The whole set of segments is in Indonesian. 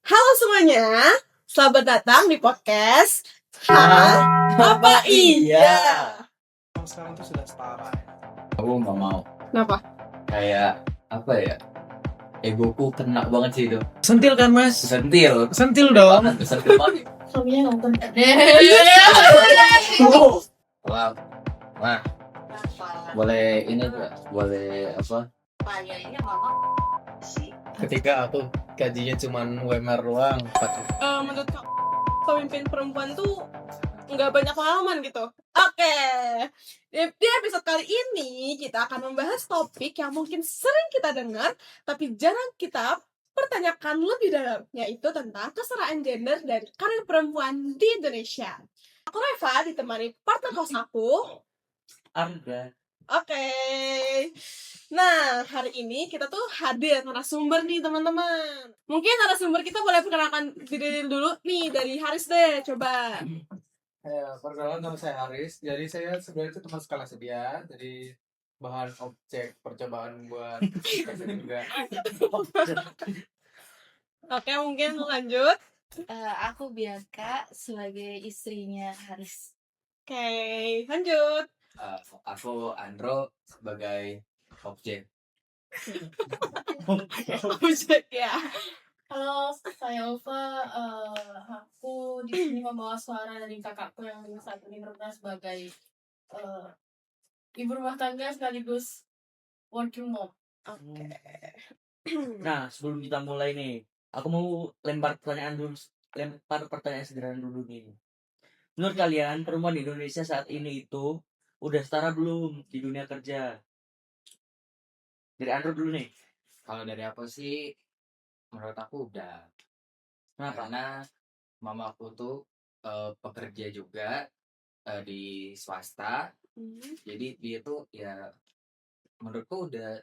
Halo semuanya, selamat datang di podcast Apa Iya? Sekarang tuh sudah setara ya. Aku nggak mau. Kenapa? Kayak apa ya? Egoku kena banget sih itu. Sentil kan mas? Sentil. Sentil dong. Sentil banget. Suaminya nonton. Wah. Wah. Boleh ini enggak? Boleh apa? Ketika aku gajinya cuma UMR doang, Menurut kamu pemimpin perempuan tuh nggak banyak pengalaman gitu. Oke, di episode kali ini kita akan membahas topik yang mungkin sering kita dengar tapi jarang kita pertanyakan lebih dalam, yaitu tentang kesetaraan gender dan karir perempuan di Indonesia. Aku Reva, ditemani partner host aku. Anda. Oke. Nah, hari ini kita tuh hadir narasumber nih teman-teman. Mungkin narasumber kita boleh perkenalkan diri dulu nih, dari Haris deh, coba. ya perkenalan nama saya Haris. Jadi saya sebenarnya itu teman sekelas dia, jadi bahan objek percobaan buat juga. Oke, mungkin lanjut. Aku Bianca sebagai istrinya Haris. Oke, lanjut. Aku Andro sebagai objek. Objek ya. Halo, saya Ulfa. Aku di sini membawa suara dari kakakku yang saat ini berperan sebagai ibu rumah tangga sekaligus working mom. Oke. Nah, sebelum kita mulai nih, aku mau lempar pertanyaan sederhana dulu nih. Menurut kalian, perempuan di Indonesia saat ini itu udah setara belum di dunia kerja? Dari Andrew dulu nih. Kalau dari aku sih, menurut aku udah. Kenapa? Karena mama aku tuh pekerja juga di swasta. Jadi dia tuh ya menurutku udah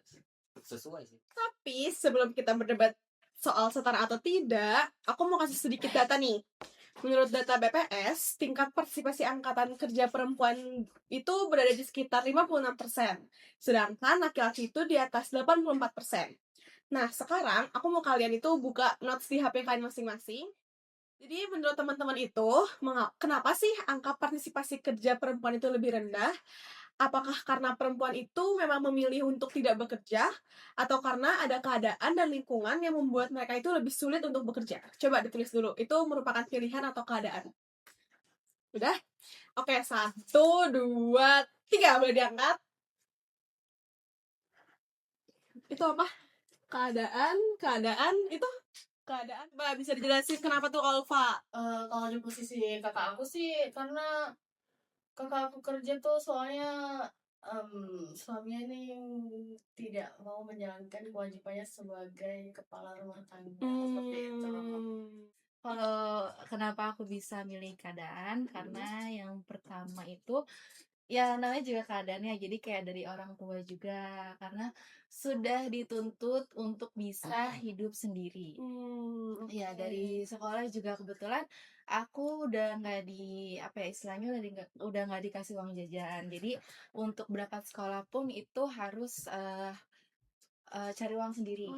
sesuai sih. Tapi sebelum kita berdebat soal setara atau tidak, aku mau kasih sedikit data nih. Menurut data BPS, tingkat partisipasi angkatan kerja perempuan itu berada di sekitar 56%, sedangkan laki-laki itu di atas 84%. Nah, sekarang aku mau kalian itu buka notes di HP kalian masing-masing. Jadi menurut teman-teman itu, kenapa sih angka partisipasi kerja perempuan itu lebih rendah? Apakah karena perempuan itu memang memilih untuk tidak bekerja, atau karena ada keadaan dan lingkungan yang membuat mereka itu lebih sulit untuk bekerja? Coba ditulis dulu, itu merupakan pilihan atau keadaan. Udah? Oke, 1, 2, 3, boleh diangkat. Itu apa? Keadaan itu keadaan. Mbak, bisa dijelasin kenapa tuh Alfa? Kalau di posisi kakak aku sih karena kakak aku kerja tuh soalnya suaminya ini tidak mau menjalankan kewajibannya sebagai kepala rumah tangga seperti itu. Kalau kenapa aku bisa milih keadaan? Karena yang pertama itu ya namanya juga keadaannya, jadi kayak dari orang tua juga, karena sudah dituntut untuk bisa hidup sendiri. Ya dari sekolah juga kebetulan aku udah nggak di apa ya istilahnya udah nggak dikasih uang jajan, jadi untuk berangkat sekolah pun itu harus cari uang sendiri.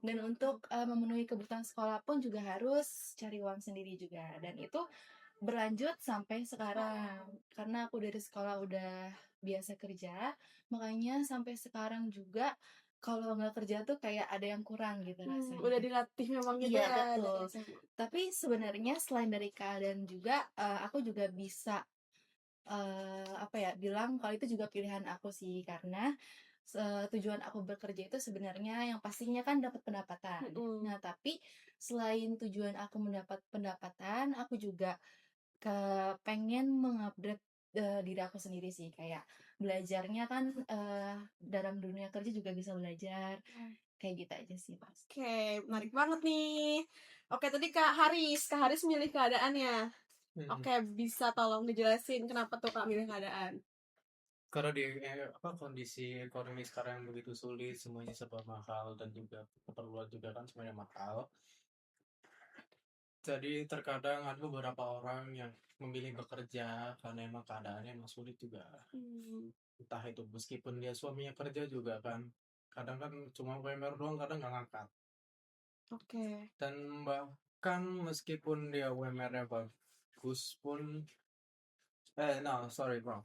Dan untuk memenuhi kebutuhan sekolah pun juga harus cari uang sendiri juga, dan itu berlanjut sampai sekarang karena aku dari sekolah udah biasa kerja, makanya sampai sekarang juga kalau nggak kerja tuh kayak ada yang kurang gitu rasanya. Udah dilatih memang gitu Iya, ya. betul. Tapi sebenarnya selain dari keadaan juga aku juga bisa apa ya bilang kalau itu juga pilihan aku sih, karena tujuan aku bekerja itu sebenarnya yang pastinya kan dapat pendapatan. Nah, tapi selain tujuan aku mendapat pendapatan, aku juga pengen mengupgrade diri aku sendiri sih, kayak belajarnya kan dalam dunia kerja juga bisa belajar. Kayak gitu aja sih, Mas. Oke, menarik banget nih. Oke, tadi Kak Haris milih keadaannya. Oke, bisa tolong dijelasin kenapa tuh Kak milih keadaan? Karena di kondisi ekonomi sekarang yang begitu sulit, semuanya serba mahal dan juga keperluan juga kan semuanya mahal. Jadi terkadang ada beberapa orang yang memilih bekerja karena emang keadaannya emang sulit juga. Entah itu meskipun dia suaminya kerja juga kan, kadang kan cuma UMR doang kadang nggak ngangkat. Oke. Dan kan meskipun dia UMR-nya bagus pun no sorry bro,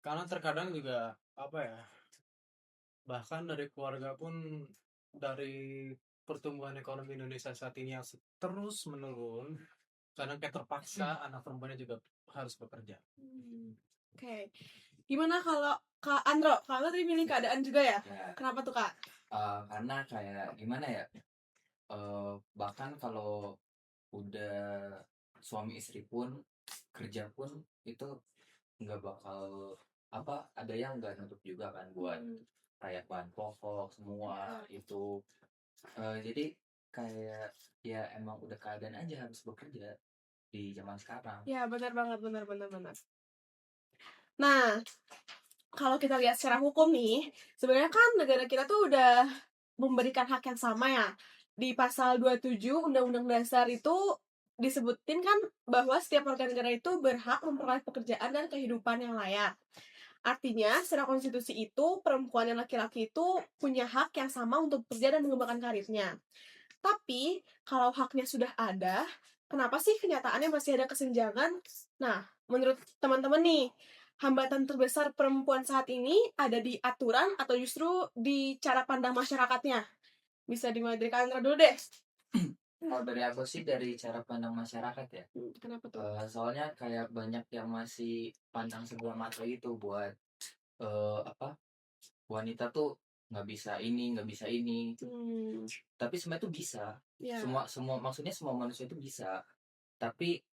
karena terkadang juga apa ya, bahkan dari keluarga pun, dari pertumbuhan ekonomi Indonesia saat ini yang terus menurun, kadang kayak terpaksa anak perempuannya juga harus bekerja. Oke. Gimana kalau Kak Andro? Kak Andro tadi milih keadaan juga ya? Ya, Kenapa tuh Kak? karena kayak gimana ya, bahkan kalau udah suami istri pun kerja pun itu nggak bakal apa, ada yang nggak nutup juga kan buat kayak bahan pokok semua itu. Jadi kayak ya emang udah keadaan aja harus bekerja di zaman sekarang. Ya benar banget, benar. Nah, kalau kita lihat secara hukum nih, sebenarnya kan negara kita tuh udah memberikan hak yang sama ya. Di pasal 27 Undang-Undang Dasar itu disebutin kan bahwa setiap warga negara itu berhak memperoleh pekerjaan dan kehidupan yang layak. Artinya, secara konstitusi itu, perempuan dan laki-laki itu punya hak yang sama untuk bekerja dan mengembangkan karirnya. Tapi, kalau haknya sudah ada, kenapa sih kenyataannya masih ada kesenjangan? Nah, menurut teman-teman nih, hambatan terbesar perempuan saat ini ada di aturan atau justru di cara pandang masyarakatnya? Bisa dimulai dari Kak Andra dulu deh. Kalau dari aku sih dari cara pandang masyarakat ya. Kenapa tuh? Soalnya kayak banyak yang masih pandang sebelah mata itu buat apa, wanita tuh nggak bisa ini, nggak bisa ini. Tapi sebenarnya tuh bisa. Ya. Semua maksudnya semua manusia itu bisa. Tapi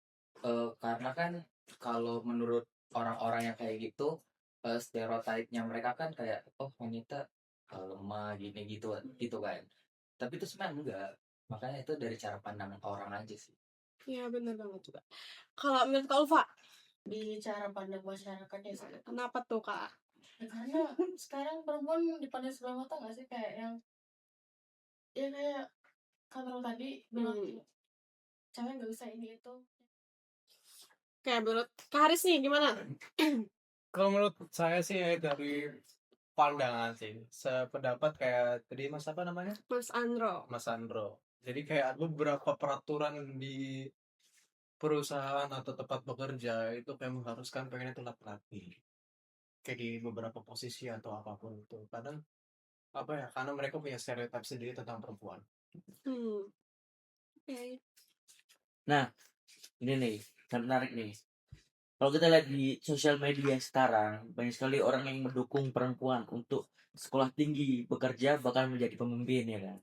karena kan kalau menurut orang-orang yang kayak gitu, stereotipnya mereka kan kayak oh wanita lemah gini gitu gitu kan. Tapi itu sebenarnya enggak. Makanya itu dari cara pandang orang aja sih. Iya, benar banget juga. Kalau menurut Kak Ulfa, Di cara pandang masyarakatnya sih. kenapa tuh Kak? Ya, karena sekarang perempuan dipandang sebelah mata nggak sih, kayak yang ya kayak Kanrol tadi bilang cewek nggak bisa ini itu. Kayak menurut Kak Haris nih, gimana? Kalau menurut saya sih dari pandangan sih, sependapat kayak tadi Mas apa namanya? Mas Andro. Mas Andro. Jadi kayak ada beberapa peraturan di perusahaan atau tempat bekerja itu kayak mengharuskan pengen itu laki-laki. Kayak di beberapa posisi atau apapun itu. Kadang apa ya? Karena mereka punya stereotip sendiri tentang perempuan. Oke. Nah, ini nih, yang menarik nih. Kalau kita lihat di sosial media sekarang, banyak sekali orang yang mendukung perempuan untuk sekolah tinggi, bekerja, bahkan menjadi pemimpin ya kan.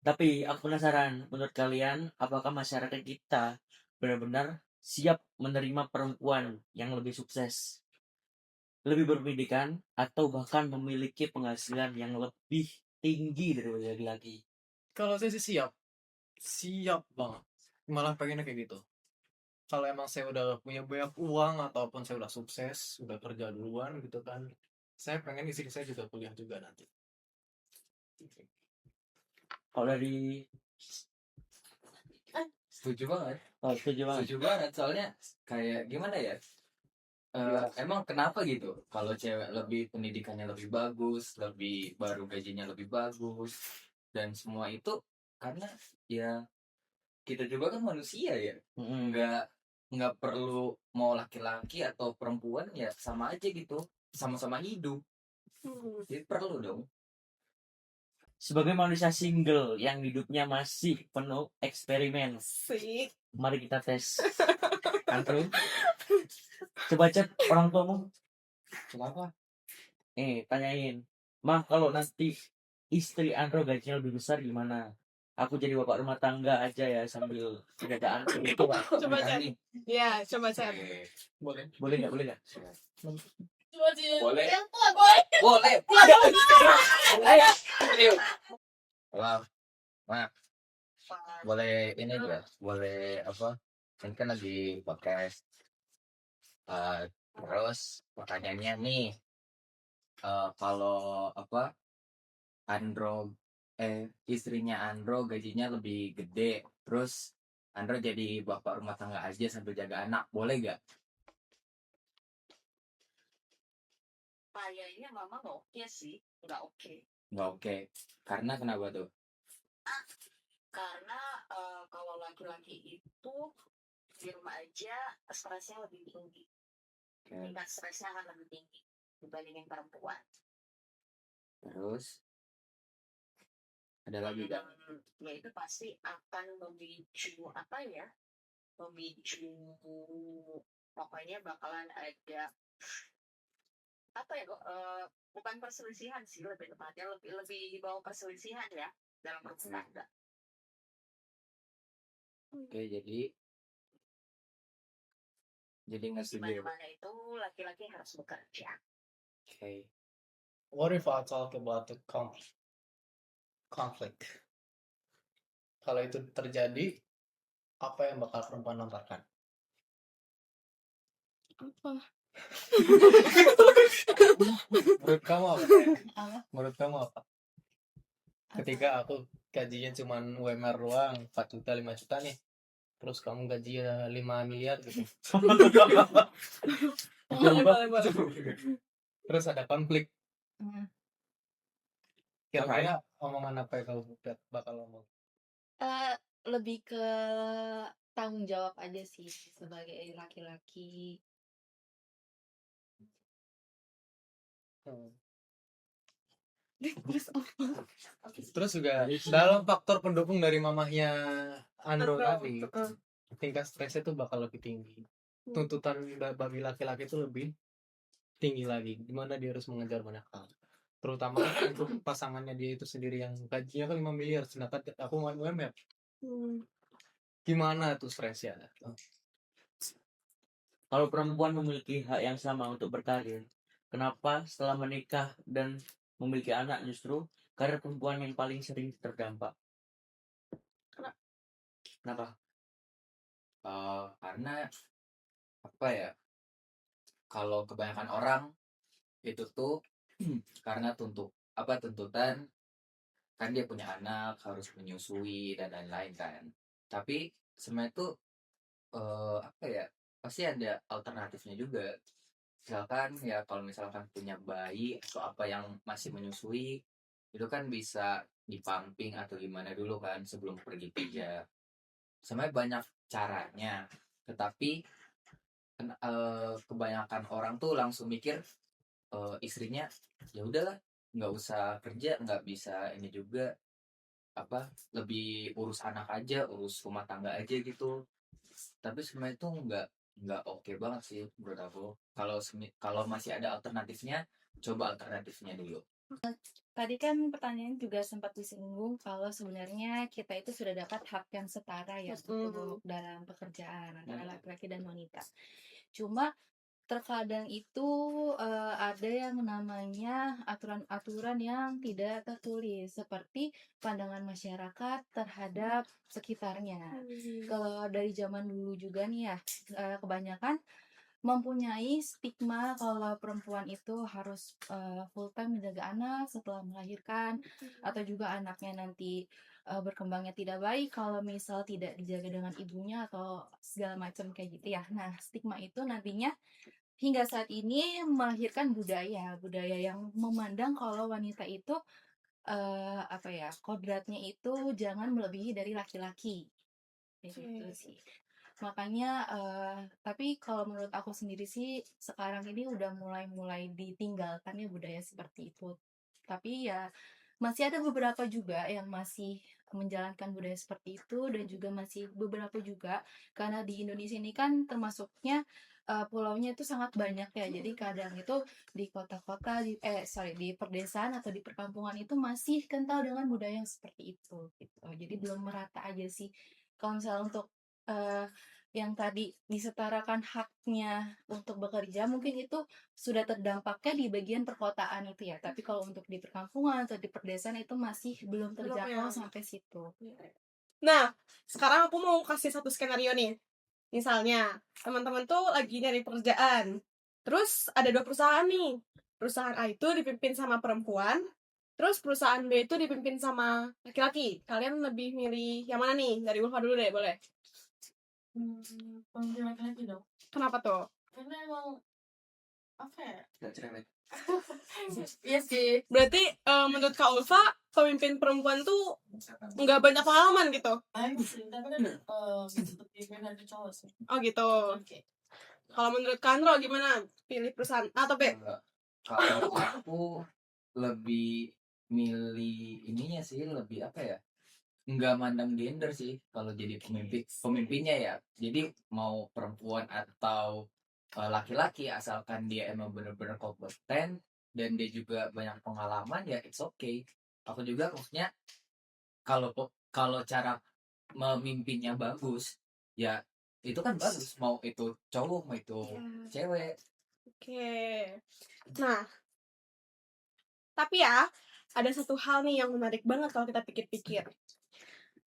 Tapi aku penasaran, menurut kalian, apakah masyarakat kita benar-benar siap menerima perempuan yang lebih sukses, lebih berpendidikan, atau bahkan memiliki penghasilan yang lebih tinggi daripada laki-laki? Kalau saya sih siap banget. Malah pengennya kayak gitu. Kalau emang saya udah punya banyak uang ataupun saya udah sukses, udah kerja duluan gitu kan, saya pengen istri saya juga kuliah juga nanti. Kalau dari Setuju banget. setuju banget. Setuju banget. Soalnya kayak gimana ya? Emang kenapa gitu? Kalau cewek lebih pendidikannya lebih bagus, lebih baru gajinya lebih bagus, dan semua itu karena ya kita juga kan manusia ya. Nggak perlu mau laki-laki atau perempuan ya sama aja gitu, sama-sama hidup. Jadi perlu dong. Sebagai manusia single yang hidupnya masih penuh eksperimen, Sik. mari kita tes. Andrew, coba chat orang tuamu. Kenapa? Tanyain, mah kalau nanti istri Andro gajinya lebih besar gimana? Aku jadi bapak rumah tangga aja ya sambil kerjaan itu. Coba chat. Iya, coba chat. Boleh. Boleh nggak? Boleh nggak? Cuma sih Boleh. yang tua boy. Boleh. Wow. Mak. Boleh ini juga. Boleh apa? Ini kan lagi podcast. Terus pertanyaannya nih, kalau apa Andro istrinya Andro gajinya lebih gede, terus Andro jadi bapak rumah tangga aja sambil jaga anak, boleh gak? Kayaknya mama nggak oke sih, nggak oke. Nggak oke. Karena kenapa tuh? Karena laki-laki itu di rumah aja stresnya lebih tinggi. Tingkat stresnya akan lebih tinggi dibandingin perempuan. Terus ada lagi kan? Ya itu pasti akan memicu apa ya? Memicu pokoknya bakalan ada apa ya kok bukan perselisihan sih, lebih tepatnya lebih di bawah perselisihan ya dalam rumah tangga. Oke, jadi nggak Di setuju. mana-mana itu laki-laki harus bekerja. Oke. What if I talk about the conflict? Kalau itu terjadi, apa yang bakal perempuan lontarkan? Apa? Menurut kamu apa? Apa? Menurut kamu apa? Ketika aku gajinya cuma UMR doang 4 juta 5 juta nih, terus kamu gajinya 5 miliar gitu, Boleh. terus ada konflik, Hmm. kira-kira omongan apa yang kamu bakal ngomong? Lebih ke tanggung jawab aja sih sebagai laki-laki. Terus apa? Terus juga dalam faktor pendukung dari mamahnya Andro tadi, tingkat stresnya tuh bakal lebih tinggi. Tuntutan bagi laki-laki itu lebih tinggi lagi, dimana dia harus mengejar banyak hal, terutama untuk pasangannya dia itu sendiri yang gajinya kan 5 miliar, sedangkan aku UMR. Gimana tuh stresnya? Kalau perempuan memiliki hak yang sama untuk berkarir, kenapa setelah menikah dan memiliki anak justru karir perempuan yang paling sering terdampak? Kenapa? Karena apa ya? Kalau kebanyakan orang itu tuh karena tuntutan kan dia punya anak harus menyusui dan lain-lain kan. Tapi sebenarnya tuh apa ya? Pasti ada alternatifnya juga. Misalkan ya kalau misalkan punya bayi atau apa yang masih menyusui itu kan bisa dipamping atau gimana dulu kan sebelum pergi kerja. Sebenarnya banyak caranya, tetapi kebanyakan orang tuh langsung mikir istrinya ya udahlah nggak usah kerja, nggak bisa ini juga apa lebih urus anak aja, urus rumah tangga aja gitu. Tapi sebenarnya itu nggak oke banget sih menurut aku. Kalau masih ada alternatifnya, coba alternatifnya dulu. Tadi kan pertanyaan juga sempat disinggung kalau sebenarnya kita itu sudah dapat hak yang setara ya untuk dalam pekerjaan antara laki-laki dan wanita. Cuma terkadang itu ada yang namanya aturan-aturan yang tidak tertulis seperti pandangan masyarakat terhadap sekitarnya. Kalau dari zaman dulu juga nih ya, kebanyakan mempunyai stigma kalau perempuan itu harus full time menjaga anak setelah melahirkan, atau juga anaknya nanti berkembangnya tidak baik kalau misal tidak dijaga dengan ibunya atau segala macam kayak gitu ya. Nah, stigma itu nantinya hingga saat ini melahirkan budaya yang memandang kalau wanita itu apa ya, kodratnya itu jangan melebihi dari laki-laki. Kayak gitu sih. Makanya tapi kalau menurut aku sendiri sih sekarang ini udah mulai ditinggalkan ya budaya seperti itu. Tapi ya masih ada beberapa juga yang masih menjalankan budaya seperti itu, dan juga masih beberapa juga karena di Indonesia ini kan termasuknya pulaunya itu sangat banyak ya. Jadi kadang itu di kota-kota di perdesaan atau di perkampungan itu masih kental dengan budaya yang seperti itu gitu. Jadi belum merata aja sih. Kalau misalnya untuk yang tadi disetarakan haknya untuk bekerja, mungkin itu sudah terdampaknya di bagian perkotaan itu ya. Tapi kalau untuk di perkampungan atau di perdesaan itu masih belum terjangkau sampai situ. Nah, sekarang aku mau kasih satu skenario nih. Misalnya, teman-teman tuh lagi nyari pekerjaan. Terus ada 2 perusahaan nih. Perusahaan A itu dipimpin sama perempuan, terus perusahaan B itu dipimpin sama laki-laki. Kalian lebih milih yang mana nih? Dari Ulfa dulu deh, boleh. Pemimpin laki-laki dong. Kenapa tuh? Karena emang apa ya? Gak cerewet. Iya sih. Berarti menurut Kak Ulfa, pemimpin perempuan tuh nggak banyak pengalaman gitu. Baik sih, tapi kan seperti dari cowok sih. Oh gitu. Oke. Kalau menurut Kandro gimana? Pilih perusahaan A atau B? Kalau aku lebih milih ininya sih, lebih apa ya, nggak mandang gender sih kalau jadi pemimpinnya ya. Jadi mau perempuan atau laki-laki, asalkan dia emang bener-bener kompeten dan dia juga banyak pengalaman, ya it's okay. Aku juga maksudnya kalau kalau cara memimpinnya bagus, ya itu kan bagus, mau itu cowok mau itu cewek. Oke. Nah, tapi ya ada satu hal nih yang menarik banget kalau kita pikir-pikir.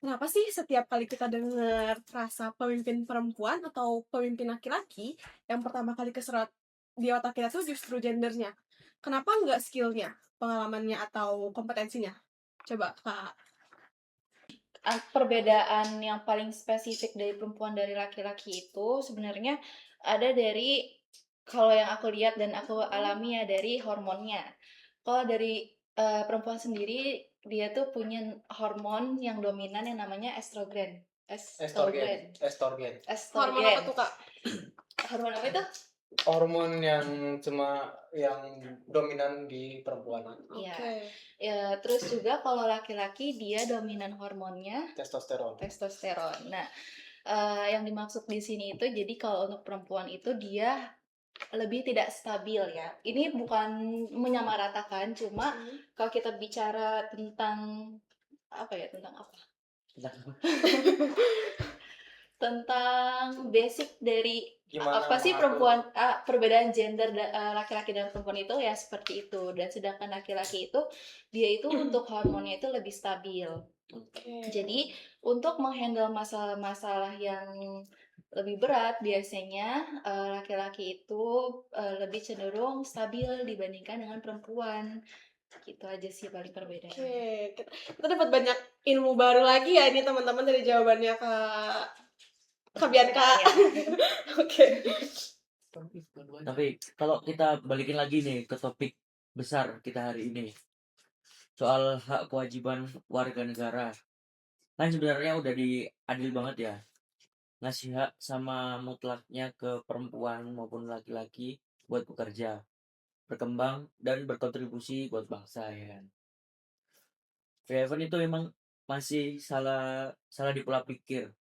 Kenapa sih setiap kali kita dengar frasa pemimpin perempuan atau pemimpin laki-laki, yang pertama kali keserot di otak kita tuh justru gendernya? Kenapa nggak skillnya, pengalamannya, atau kompetensinya? Coba Kak. Perbedaan yang paling spesifik dari perempuan dari laki-laki itu sebenarnya ada dari, kalau yang aku lihat dan aku alami ya, dari hormonnya. Kalau dari perempuan sendiri, dia tuh punya hormon yang dominan yang namanya estrogen. Estrogen. Hormon apa tuh Kak? Hormon apa itu? Hormon yang cuma yang dominan di perempuan. Iya. Oke. Ya, terus juga kalau laki-laki dia dominan hormonnya Testosteron. testosteron. Nah, yang dimaksud di sini itu, jadi kalau untuk perempuan itu dia lebih tidak stabil ya. Ini bukan menyamaratakan, cuma kalau kita bicara tentang apa ya, tentang apa? Tentang basic dari Gimana apa sih mengatur? perempuan, perbedaan gender laki-laki dan perempuan itu ya seperti itu. Dan sedangkan laki-laki itu dia itu untuk hormonnya itu lebih stabil. Oke. Jadi untuk menghandle masalah-masalah yang lebih berat, biasanya laki-laki itu lebih cenderung stabil dibandingkan dengan perempuan. Gitu aja sih paling perbedaan. Oke, kita dapat banyak ilmu baru lagi ya ini teman-teman dari jawabannya Kak Bianca. Ya. Oke. Tapi kalau kita balikin lagi nih ke topik besar kita hari ini, soal hak kewajiban warga negara, kan sebenarnya udah diadil banget ya, ngasih hak sama mutlaknya ke perempuan maupun laki-laki buat bekerja, berkembang, dan berkontribusi buat bangsa ya kan. Even itu emang masih salah di pola pikir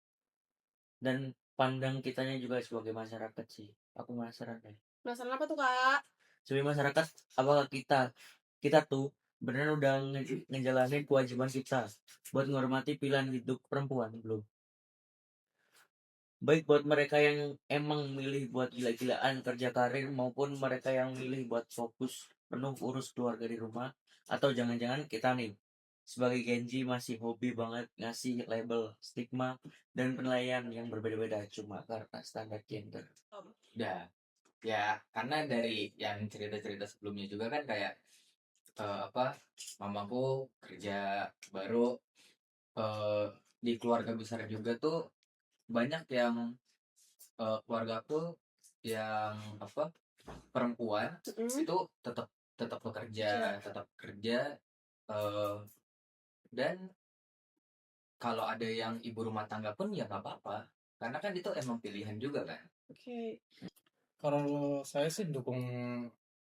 dan pandang kitanya juga sebagai masyarakat sih. Aku penasaran deh. Penasaran apa tuh Kak? Sebagai masyarakat, apakah kita tuh beneran udah ngejalanin kewajiban kita buat menghormati pilihan hidup perempuan belum? Baik buat mereka yang emang milih buat gila-gilaan kerja karir, maupun mereka yang milih buat fokus penuh urus keluarga di rumah. Atau jangan-jangan kita nih sebagai Genji masih hobi banget ngasih label, stigma, dan penilaian yang berbeda-beda cuma karena standar gender. Udah ya, karena dari yang cerita-cerita sebelumnya juga kan kayak mamaku kerja baru, di keluarga besar juga tuh banyak yang keluargaku yang perempuan itu tetap bekerja, tetap kerja, dan kalau ada yang ibu rumah tangga pun ya nggak apa-apa, karena kan itu emang pilihan juga kan. Oke. Kalau saya sih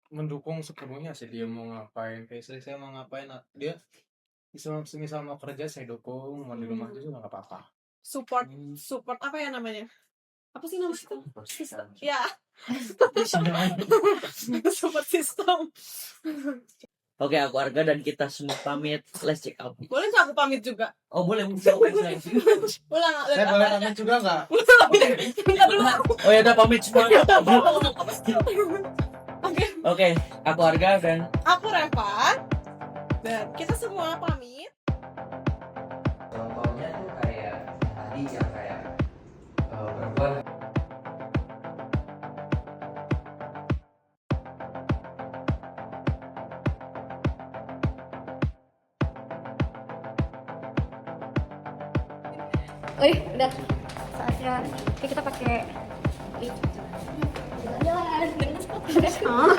mendukung sepenuhnya sih, dia mau ngapain, kayak istri saya mau ngapain, dia misal mau kerja saya dukung, mau di rumah juga nggak apa-apa. Support apa ya namanya? Apa sih namanya itu? Sistem. Ya. Support system. Oke, aku Arga dan kita semua pamit. Let's check out. Boleh nggak aku pamit juga? Oh boleh. Ulang. Saya boleh pamit juga nggak? Oh ya udah pamit semua. Oke. Oke, aku Arga dan Aku Reva. Dan kita semua pamit. Contohnya tuh kayak tadi yang kayak perempuan. Udah saatnya kita pakai jalan-jalan.